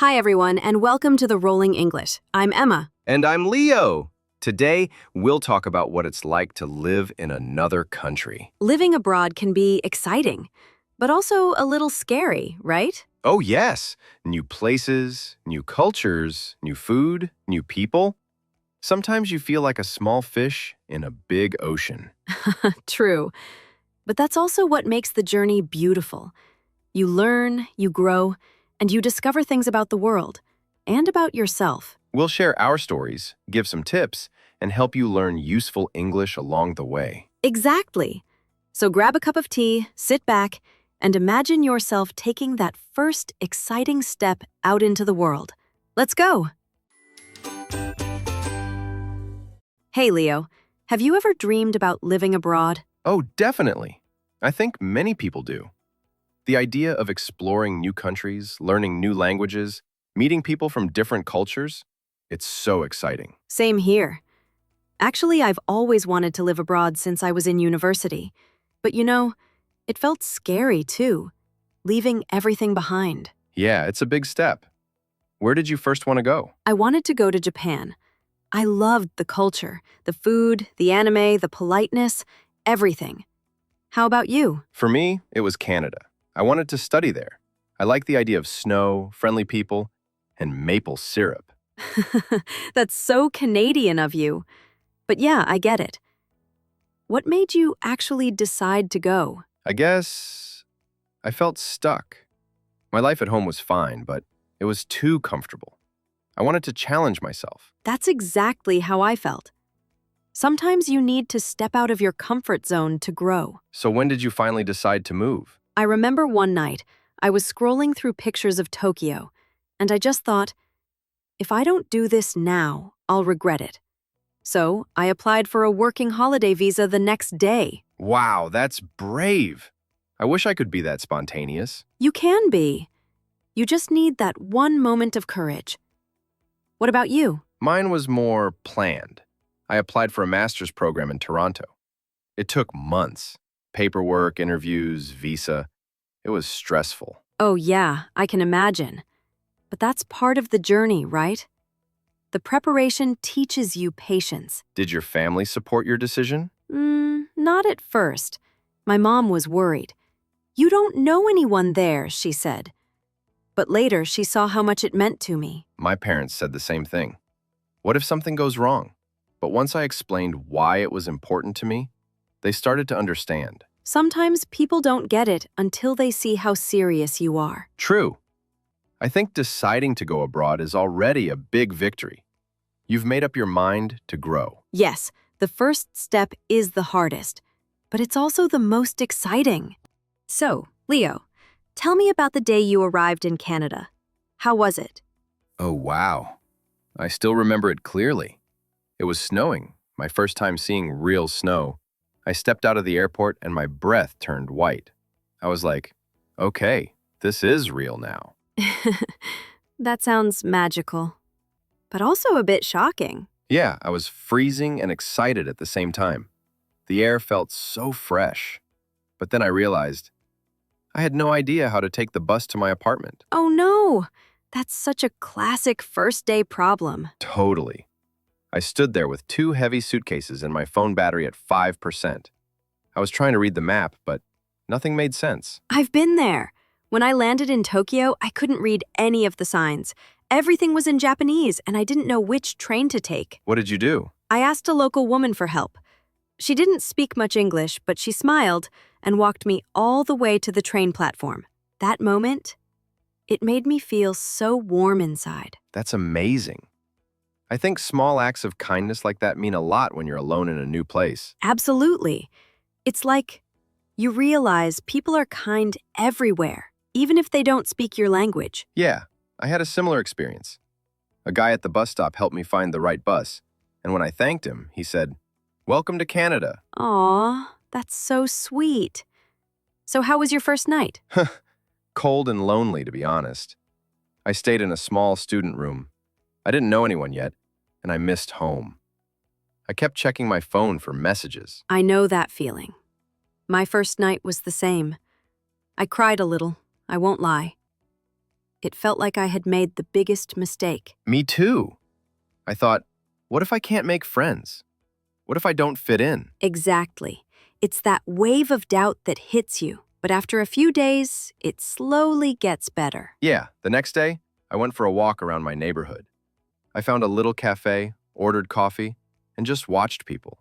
Hi, everyone, and welcome to the Rolling English. I'm Emma. And I'm Leo. Today, we'll talk about what it's like to live in another country. Living abroad can be exciting, but also a little scary, right? Oh, yes. New places, new cultures, new food, new people. Sometimes you feel like a small fish in a big ocean. True. But that's also what makes the journey beautiful. You learn, you grow, and you discover things about the world and about yourself. We'll share our stories, give some tips, and help you learn useful English along the way. Exactly. So grab a cup of tea, sit back, and imagine yourself taking that first exciting step out into the world. Let's go! Hey, Leo, have you ever dreamed about living abroad? Oh, definitely. I think many people do. The idea of exploring new countries, learning new languages, meeting people from different cultures, it's so exciting. Same here. Actually, I've always wanted to live abroad since I was in university. But it felt scary too, leaving everything behind. Yeah, it's a big step. Where did you first want to go? I wanted to go to Japan. I loved the culture, the food, the anime, the politeness, everything. How about you? For me, it was Canada. I wanted to study there. I like the idea of snow, friendly people, and maple syrup. That's so Canadian of you. But yeah, I get it. What made you actually decide to go? I guess I felt stuck. My life at home was fine, but it was too comfortable. I wanted to challenge myself. That's exactly how I felt. Sometimes you need to step out of your comfort zone to grow. So when did you finally decide to move? I remember one night, I was scrolling through pictures of Tokyo, and I just thought, if I don't do this now, I'll regret it. So I applied for a working holiday visa the next day. Wow, that's brave. I wish I could be that spontaneous. You can be. You just need that one moment of courage. What about you? Mine was more planned. I applied for a master's program in Toronto. It took months. Paperwork, interviews, visa. It was stressful. Oh yeah, I can imagine. But that's part of the journey, right? The preparation teaches you patience. Did your family support your decision? Not at first. My mom was worried. You don't know anyone there, she said. But later, she saw how much it meant to me. My parents said the same thing. What if something goes wrong? But once I explained why it was important to me, they started to understand. Sometimes people don't get it until they see how serious you are. True. I think deciding to go abroad is already a big victory. You've made up your mind to grow. Yes, the first step is the hardest, but it's also the most exciting. So, Leo, tell me about the day you arrived in Canada. How was it? Oh, wow. I still remember it clearly. It was snowing, my first time seeing real snow. I stepped out of the airport and my breath turned white. I was like, okay, this is real now. That sounds magical, but also a bit shocking. Yeah, I was freezing and excited at the same time. The air felt so fresh. But then I realized I had no idea how to take the bus to my apartment. Oh no, that's such a classic first day problem. Totally. I stood there with 2 heavy suitcases and my phone battery at 5%. I was trying to read the map, but nothing made sense. I've been there. When I landed in Tokyo, I couldn't read any of the signs. Everything was in Japanese, and I didn't know which train to take. What did you do? I asked a local woman for help. She didn't speak much English, but she smiled and walked me all the way to the train platform. That moment, it made me feel so warm inside. That's amazing. I think small acts of kindness like that mean a lot when you're alone in a new place. Absolutely. It's like you realize people are kind everywhere, even if they don't speak your language. Yeah, I had a similar experience. A guy at the bus stop helped me find the right bus, and when I thanked him, he said, "Welcome to Canada." Aw, that's so sweet. So how was your first night? Cold and lonely, to be honest. I stayed in a small student room. I didn't know anyone yet, and I missed home. I kept checking my phone for messages. I know that feeling. My first night was the same. I cried a little, I won't lie. it felt like I had made the biggest mistake. Me too. I thought, what if I can't make friends? What if I don't fit in? Exactly. It's that wave of doubt that hits you, but after a few days, it slowly gets better. Yeah, the next day, I went for a walk around my neighborhood. I found a little cafe, ordered coffee, and just watched people.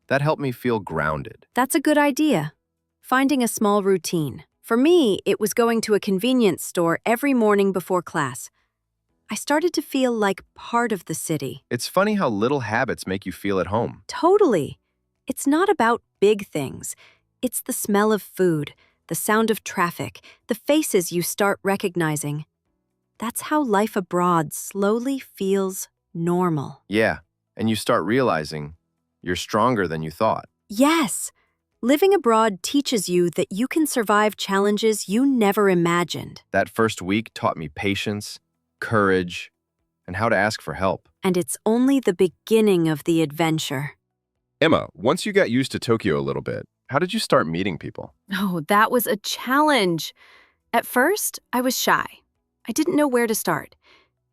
That helped me feel grounded. That's a good idea. Finding a small routine. For me, it was going to a convenience store every morning before class. I started to feel like part of the city. It's funny how little habits make you feel at home. Totally. It's not about big things. It's the smell of food, the sound of traffic, the faces you start recognizing. That's how life abroad slowly feels normal. Yeah, and you start realizing you're stronger than you thought. Yes. Living abroad teaches you that you can survive challenges you never imagined. That first week taught me patience, courage, and how to ask for help. And it's only the beginning of the adventure. Emma, once you got used to Tokyo a little bit, how did you start meeting people? Oh, that was a challenge. At first, I was shy. I didn't know where to start.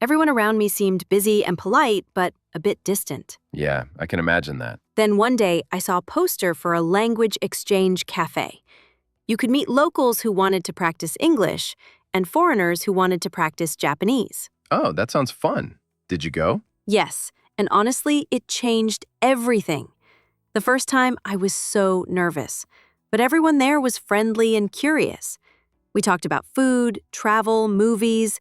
Everyone around me seemed busy and polite, but a bit distant. Yeah, I can imagine that. Then one day, I saw a poster for a language exchange cafe. You could meet locals who wanted to practice English and foreigners who wanted to practice Japanese. Oh, that sounds fun. Did you go? Yes, and honestly, it changed everything. The first time, I was so nervous, but everyone there was friendly and curious. We talked about food, travel, movies.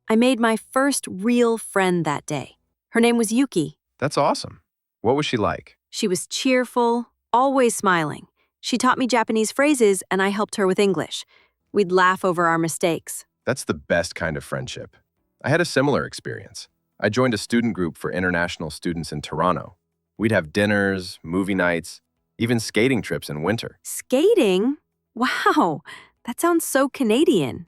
I made my first real friend that day. Her name was Yuki. That's awesome. What was she like? She was cheerful, always smiling. She taught me Japanese phrases, and I helped her with English. We'd laugh over our mistakes. That's the best kind of friendship. I had a similar experience. I joined a student group for international students in Toronto. We'd have dinners, movie nights, even skating trips in winter. Skating? Wow, that sounds so Canadian.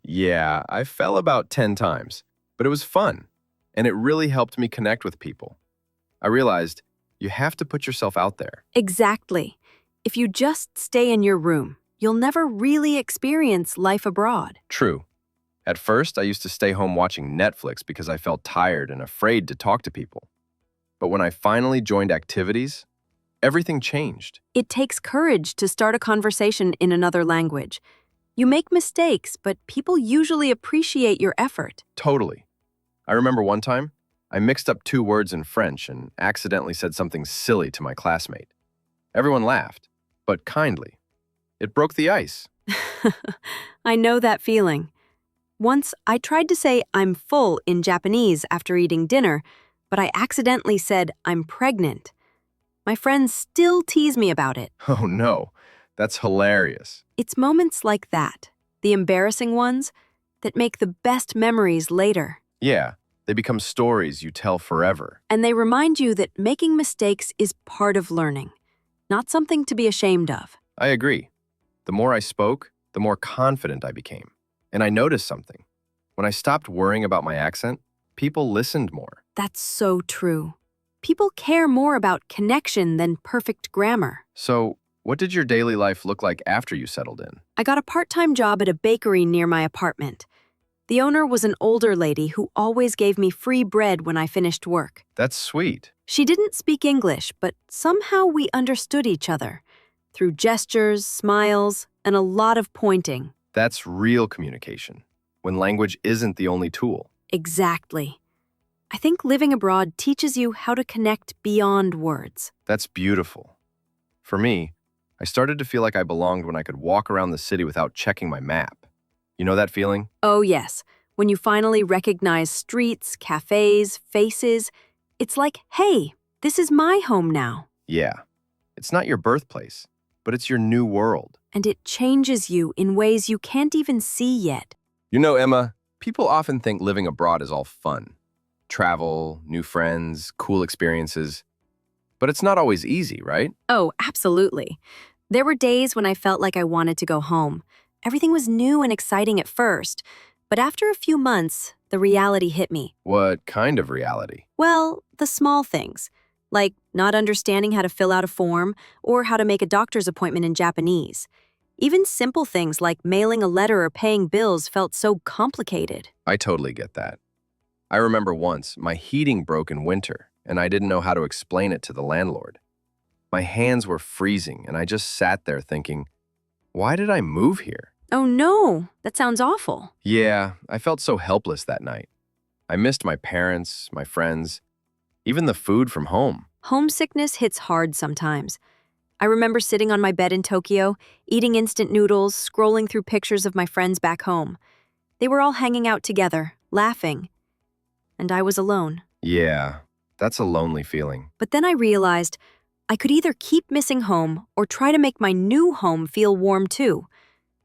Yeah, I fell about 10 times, but it was fun, and it really helped me connect with people. I realized you have to put yourself out there. Exactly. If you just stay in your room, you'll never really experience life abroad. True. At first, I used to stay home watching Netflix because I felt tired and afraid to talk to people. But when I finally joined activities, everything changed. It takes courage to start a conversation in another language. You make mistakes, but people usually appreciate your effort. Totally. I remember one time, I mixed up 2 words in French and accidentally said something silly to my classmate. Everyone laughed, but kindly. It broke the ice. I know that feeling. Once, I tried to say I'm full in Japanese after eating dinner, but I accidentally said I'm pregnant. My friends still tease me about it. Oh no, that's hilarious. It's moments like that, the embarrassing ones, that make the best memories later. Yeah, they become stories you tell forever. And they remind you that making mistakes is part of learning, not something to be ashamed of. I agree. The more I spoke, the more confident I became. And I noticed something. When I stopped worrying about my accent, people listened more. That's so true. People care more about connection than perfect grammar. So, what did your daily life look like after you settled in? I got a part-time job at a bakery near my apartment. The owner was an older lady who always gave me free bread when I finished work. That's sweet. She didn't speak English, but somehow we understood each other through gestures, smiles, and a lot of pointing. That's real communication, when language isn't the only tool. Exactly. I think living abroad teaches you how to connect beyond words. That's beautiful. For me, I started to feel like I belonged when I could walk around the city without checking my map. You know that feeling? Oh, yes. When you finally recognize streets, cafes, faces, it's like, hey, this is my home now. Yeah. It's not your birthplace, but it's your new world. And it changes you in ways you can't even see yet. You know, Emma, people often think living abroad is all fun. Travel, new friends, cool experiences. But it's not always easy, right? Oh, absolutely. There were days when I felt like I wanted to go home. Everything was new and exciting at first, but after a few months, the reality hit me. What kind of reality? Well, the small things, like not understanding how to fill out a form or how to make a doctor's appointment in Japanese. Even simple things like mailing a letter or paying bills felt so complicated. I totally get that. I remember once my heating broke in winter, and I didn't know how to explain it to the landlord. My hands were freezing, and I just sat there thinking, why did I move here? Oh no, that sounds awful. Yeah, I felt so helpless that night. I missed my parents, my friends, even the food from home. Homesickness hits hard sometimes. I remember sitting on my bed in Tokyo, eating instant noodles, scrolling through pictures of my friends back home. They were all hanging out together, laughing. And I was alone. Yeah, that's a lonely feeling. But then I realized I could either keep missing home or try to make my new home feel warm too.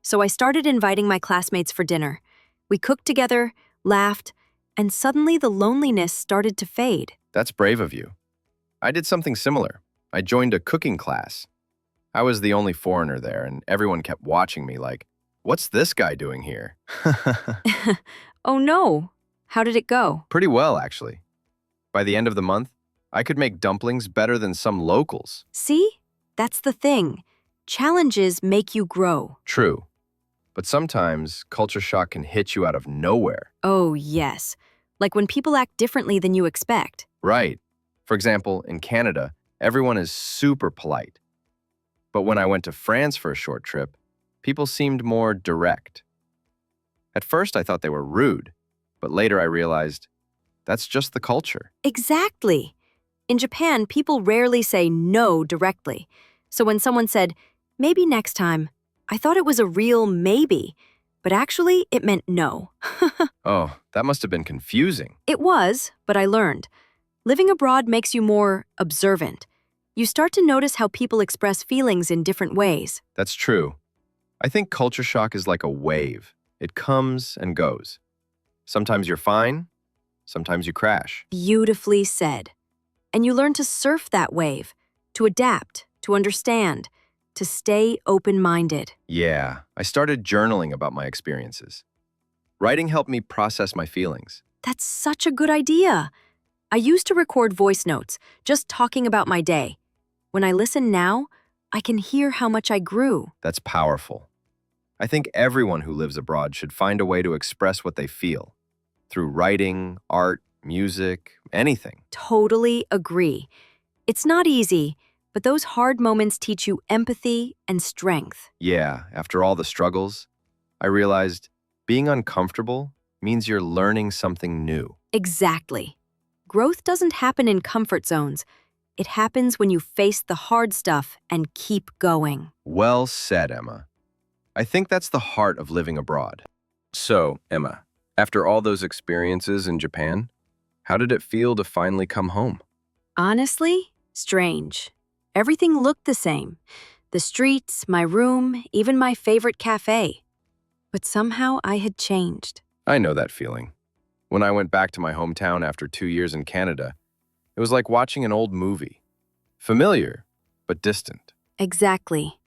So I started inviting my classmates for dinner. We cooked together, laughed, and suddenly the loneliness started to fade. That's brave of you. I did something similar. I joined a cooking class. I was the only foreigner there, and everyone kept watching me like, what's this guy doing here? Oh no, how did it go? Pretty well, actually. By the end of the month, I could make dumplings better than some locals. See? That's the thing. Challenges make you grow. True. But sometimes culture shock can hit you out of nowhere. Oh, yes. Like when people act differently than you expect. Right. For example, in Canada, everyone is super polite. But when I went to France for a short trip, people seemed more direct. At first, I thought they were rude, but later I realized that's just the culture. Exactly. In Japan, people rarely say no directly. So when someone said, maybe next time, I thought it was a real maybe, but actually it meant no. Oh, that must have been confusing. It was, but I learned. Living abroad makes you more observant. You start to notice how people express feelings in different ways. That's true. I think culture shock is like a wave. It comes and goes. Sometimes you're fine, sometimes you crash. Beautifully said. And you learn to surf that wave, to adapt, to understand, to stay open-minded. Yeah, I started journaling about my experiences. Writing helped me process my feelings. That's such a good idea. I used to record voice notes, just talking about my day. When I listen now, I can hear how much I grew. That's powerful. I think everyone who lives abroad should find a way to express what they feel. Through writing, art, music, anything. Totally agree. It's not easy, but those hard moments teach you empathy and strength. Yeah, after all the struggles, I realized being uncomfortable means you're learning something new. Exactly. Growth doesn't happen in comfort zones. It happens when you face the hard stuff and keep going. Well said, Emma. I think that's the heart of living abroad. So, Emma, after all those experiences in Japan, how did it feel to finally come home? Honestly, strange. Everything looked the same. The streets, my room, even my favorite cafe. But somehow I had changed. I know that feeling. When I went back to my hometown after 2 years in Canada, it was like watching an old movie. Familiar, but distant. Exactly.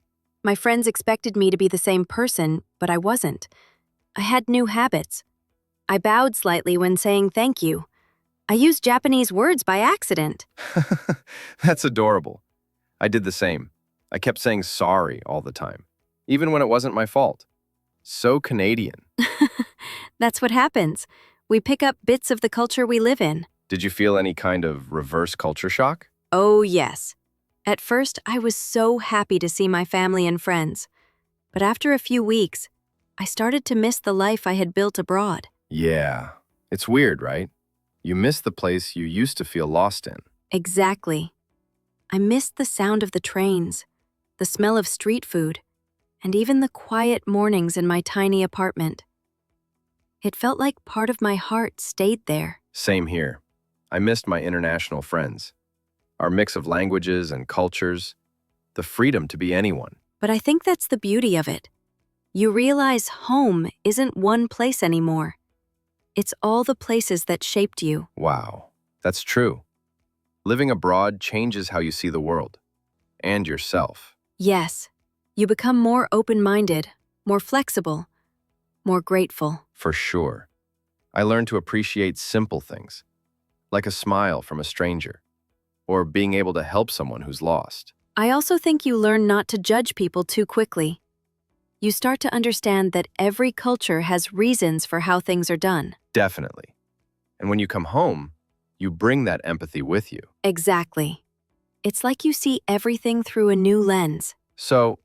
My friends expected me to be the same person, but I wasn't. I had new habits. I bowed slightly when saying thank you. I used Japanese words by accident. That's adorable. I did the same. I kept saying sorry all the time, even when it wasn't my fault. So Canadian. That's what happens. We pick up bits of the culture we live in. Did you feel any kind of reverse culture shock? Oh, yes. At first, I was so happy to see my family and friends. But after a few weeks, I started to miss the life I had built abroad. Yeah. It's weird, right? You miss the place you used to feel lost in. Exactly. I missed the sound of the trains, the smell of street food, and even the quiet mornings in my tiny apartment. It felt like part of my heart stayed there. Same here. I missed my international friends. Our mix of languages and cultures. The freedom to be anyone. But I think that's the beauty of it. You realize home isn't one place anymore. It's all the places that shaped you. Wow. That's true. Living abroad changes how you see the world. And yourself. Yes. You become more open-minded, more flexible, more grateful. For sure. I learned to appreciate simple things, like a smile from a stranger, or being able to help someone who's lost. I also think you learn not to judge people too quickly. You start to understand that every culture has reasons for how things are done. Definitely. And when you come home, you bring that empathy with you. Exactly. It's like you see everything through a new lens. So,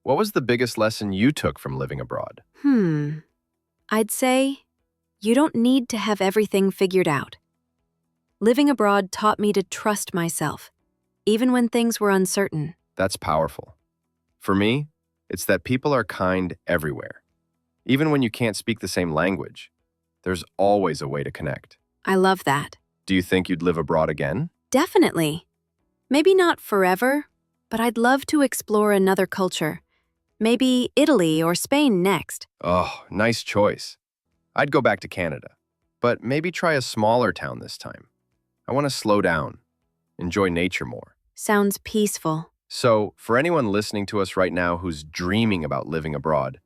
what was the biggest lesson you took from living abroad? I'd say you don't need to have everything figured out. Living abroad taught me to trust myself, even when things were uncertain. That's powerful. For me, it's that people are kind everywhere. Even when you can't speak the same language, there's always a way to connect. I love that. Do you think you'd live abroad again? Definitely. Maybe not forever, but I'd love to explore another culture. Maybe Italy or Spain next. Oh, nice choice. I'd go back to Canada, but maybe try a smaller town this time. I want to slow down, enjoy nature more. Sounds peaceful. So, for anyone listening to us right now who's dreaming about living abroad,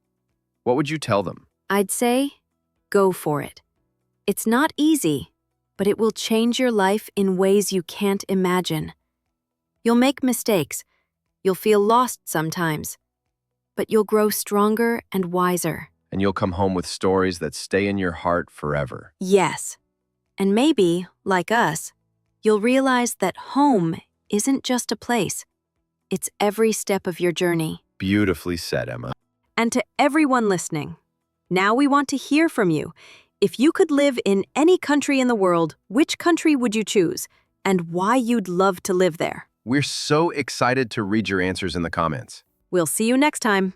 what would you tell them? I'd say, go for it. It's not easy, but it will change your life in ways you can't imagine. You'll make mistakes. You'll feel lost sometimes. But you'll grow stronger and wiser. And you'll come home with stories that stay in your heart forever. Yes. And maybe, like us, you'll realize that home isn't just a place. It's every step of your journey. Beautifully said, Emma. And to everyone listening, now we want to hear from you. If you could live in any country in the world, which country would you choose? And why you'd love to live there? We're so excited to read your answers in the comments. We'll see you next time.